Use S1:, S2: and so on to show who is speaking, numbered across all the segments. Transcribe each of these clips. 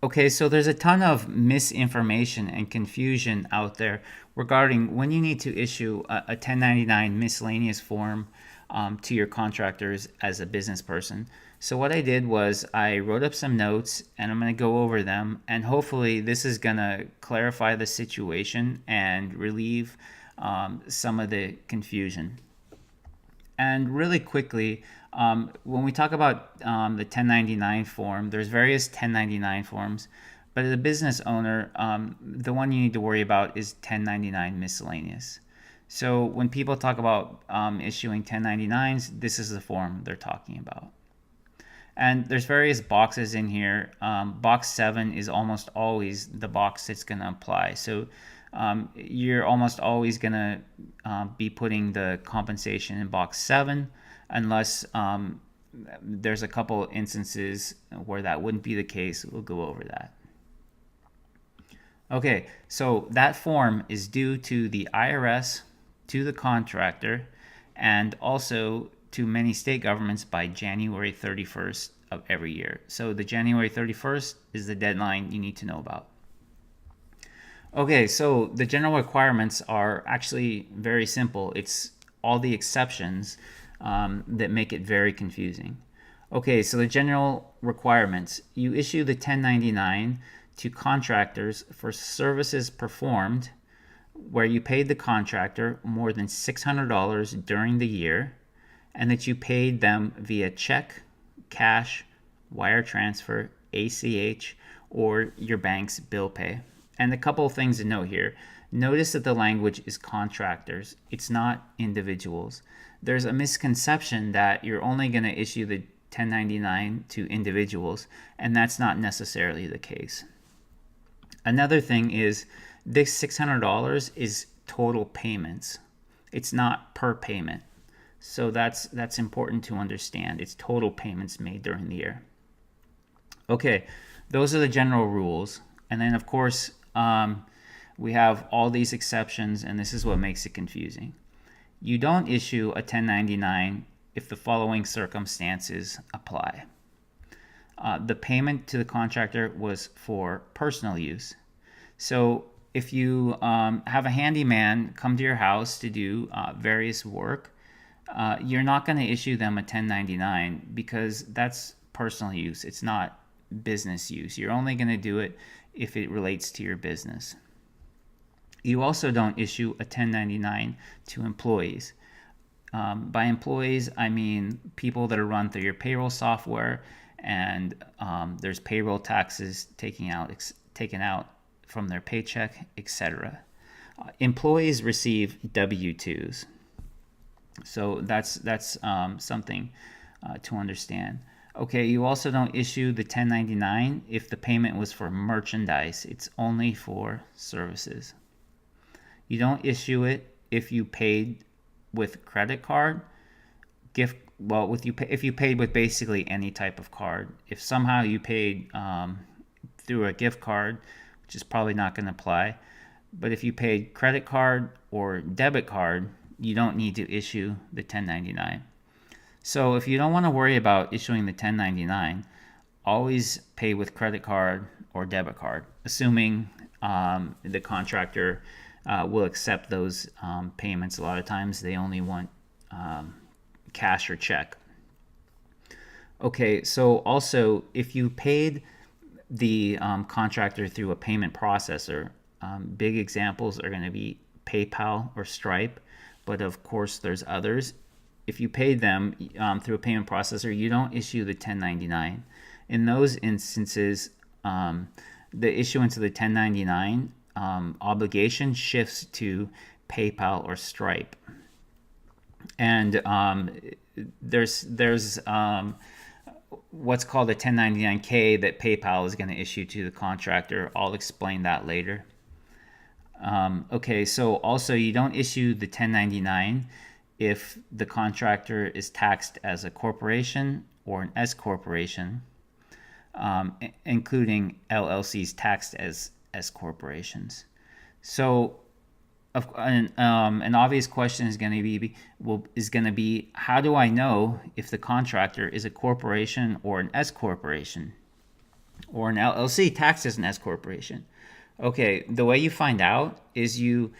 S1: Okay, so there's a ton of misinformation and confusion out there regarding when you need to issue a 1099 miscellaneous form to your contractors as a business person. So what I did was I wrote up some notes and I'm going to go over them, and hopefully this is going to clarify the situation and relieve some of the confusion. And really quickly, when we talk about the 1099 form, there's various 1099 forms, but as a business owner, the one you need to worry about is 1099 miscellaneous. So when people talk about issuing 1099s, this is the form they're talking about. And there's various boxes in here. Box 7 is almost always the box that's going to apply. So you're almost always going to be putting the compensation in box 7 unless there's a couple instances where that wouldn't be the case. We'll go over that. Okay, so that form is due to the IRS, to the contractor, and also to many state governments by January 31st of every year. So the January 31st is the deadline you need to know about. Okay, so the general requirements are actually very simple. It's all the exceptions that make it very confusing. Okay, so the general requirements. You issue the 1099 to contractors for services performed where you paid the contractor more than $600 during the year and that you paid them via check, cash, wire transfer, ACH, or your bank's bill pay. And a couple of things to note here. Notice that the language is contractors. It's not individuals. There's a misconception that you're only going to issue the 1099 to individuals, and that's not necessarily the case. Another thing is this $600 is total payments. It's not per payment. So that's important to understand. It's total payments made during the year. Okay, those are the general rules. And then, of course, we have all these exceptions, and this is what makes it confusing. You don't issue a 1099 if the following circumstances apply. The payment to the contractor was for personal use. So if you have a handyman come to your house to do various work, you're not going to issue them a 1099 because that's personal use. It's not business use. You're only going to do it if it relates to your business. You also don't issue a 1099 to employees. By employees, I mean people that are run through your payroll software, and there's payroll taxes taken out from their paycheck, etc. Employees receive W-2s, so that's something to understand. Okay, you also don't issue the 1099 if the payment was for merchandise. It's only for services. You don't issue it if you paid with credit card, if you paid with basically any type of card. If somehow you paid through a gift card, which is probably not going to apply, but if you paid credit card or debit card, you don't need to issue the 1099. So if you don't want to worry about issuing the 1099, always pay with credit card or debit card, assuming the contractor will accept those payments. A lot of times they only want cash or check. Okay, so also if you paid the contractor through a payment processor, big examples are going to be PayPal or Stripe, but of course there's others. If you paid them through a payment processor, you don't issue the 1099. In those instances, the issuance of the 1099 obligation shifts to PayPal or Stripe. And there's what's called a 1099-K that PayPal is going to issue to the contractor. I'll explain that later. Okay, so also you don't issue the 1099 if the contractor is taxed as a corporation or an S corporation, including LLCs taxed as S corporations. So an obvious question is going to be how do I know if the contractor is a corporation or an S corporation? or an LLC taxed as an S corporation. Okay, the way you find out is you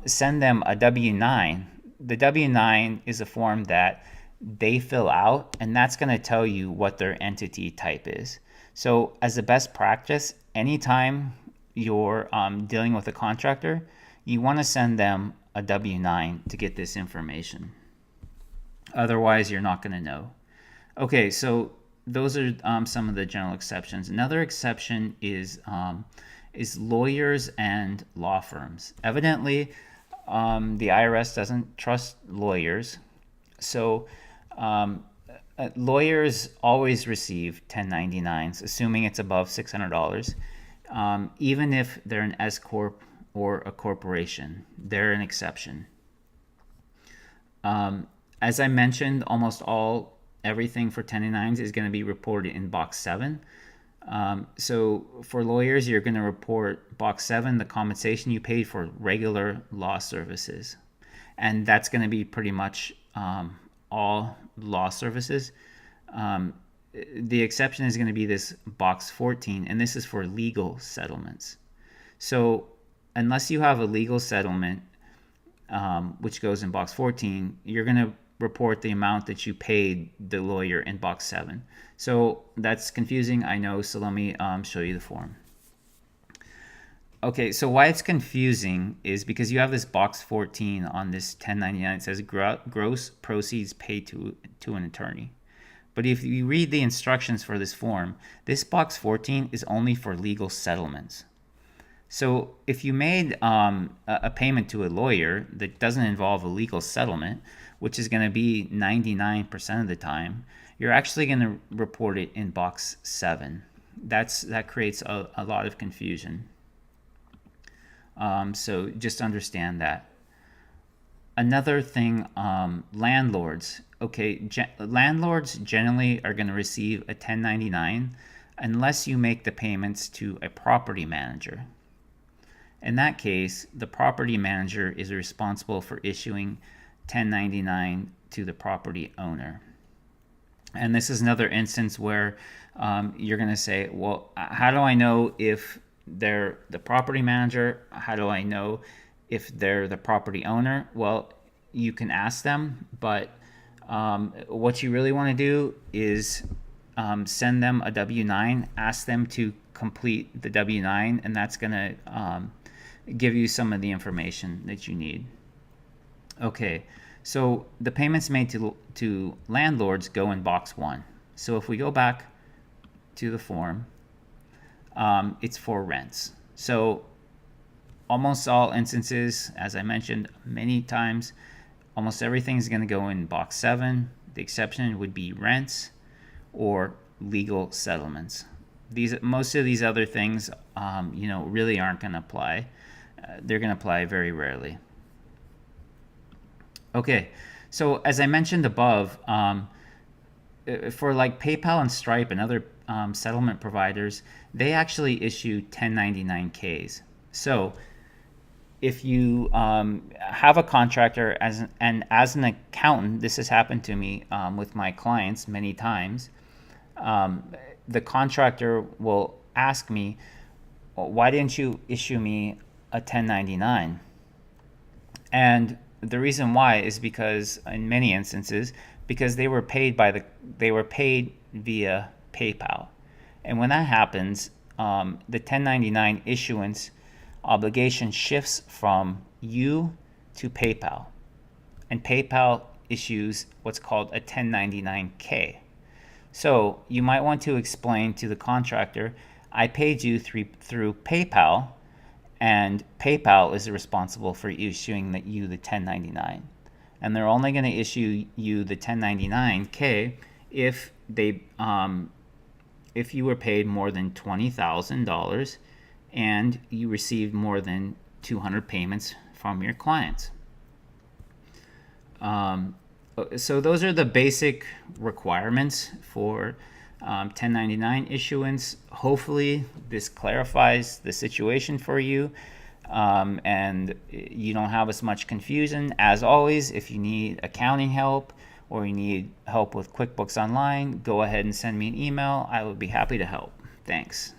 S1: send them a W-9. The W-9 is a form that they fill out, and that's going to tell you what their entity type is. So as a best practice, anytime you're dealing with a contractor, you want to send them a W-9 to get this information. Otherwise, you're not going to know. Okay, so those are some of the general exceptions. Another exception is lawyers and law firms. Evidently, the IRS doesn't trust lawyers, so lawyers always receive 1099s, assuming it's above $600, even if they're an S corp or a corporation. They're an exception. As I mentioned, almost everything for 1099s is going to be reported in box 7. So for lawyers, you're going to report box 7, the compensation you paid for regular law services. And that's going to be pretty much all law services. The exception is going to be this box 14, and this is for legal settlements. So unless you have a legal settlement, which goes in box 14, you're going to report the amount that you paid the lawyer in box 7. So that's confusing, I know, so let me show you the form. Okay, so why it's confusing is because you have this box 14 on this 1099. It says gross proceeds paid to an attorney. But if you read the instructions for this form, this box 14 is only for legal settlements. So if you made a payment to a lawyer that doesn't involve a legal settlement, which is going to be 99% of the time, you're actually going to report it in box 7. That creates a lot of confusion. So just understand that. Another thing, landlords. Okay, landlords generally are going to receive a 1099 unless you make the payments to a property manager. In that case, the property manager is responsible for issuing 1099 to the property owner. And this is another instance where you're going to say, well, how do I know if they're the property manager? How do I know if they're the property owner? Well, you can ask them, but what you really want to do is send them a W-9, ask them to complete the W-9, and that's going to give you some of the information that you need. Okay, so the payments made to landlords go in box 1. So if we go back to the form, it's for rents. So almost all instances, as I mentioned many times, almost everything is going to go in box 7. The exception would be rents or legal settlements. Most of these other things, really aren't going to apply. They're going to apply very rarely. Okay, so as I mentioned above, for like PayPal and Stripe and other settlement providers, they actually issue 1099Ks. So if you have a contractor as an accountant, this has happened to me with my clients many times. The contractor will ask me, well, why didn't you issue me a 1099? And the reason why is because in many instances, because they were paid via PayPal. And when that happens, the 1099 issuance obligation shifts from you to PayPal. And PayPal issues what's called a 1099K. So you might want to explain to the contractor, I paid you through PayPal, and PayPal is responsible for issuing you the 1099. And they're only going to issue you the 1099K if you were paid more than $20,000 and you received more than 200 payments from your clients. So those are the basic requirements for 1099 issuance. Hopefully this clarifies the situation for you, and you don't have as much confusion. As always, if you need accounting help or you need help with QuickBooks Online, go ahead and send me an email. I would be happy to help. Thanks.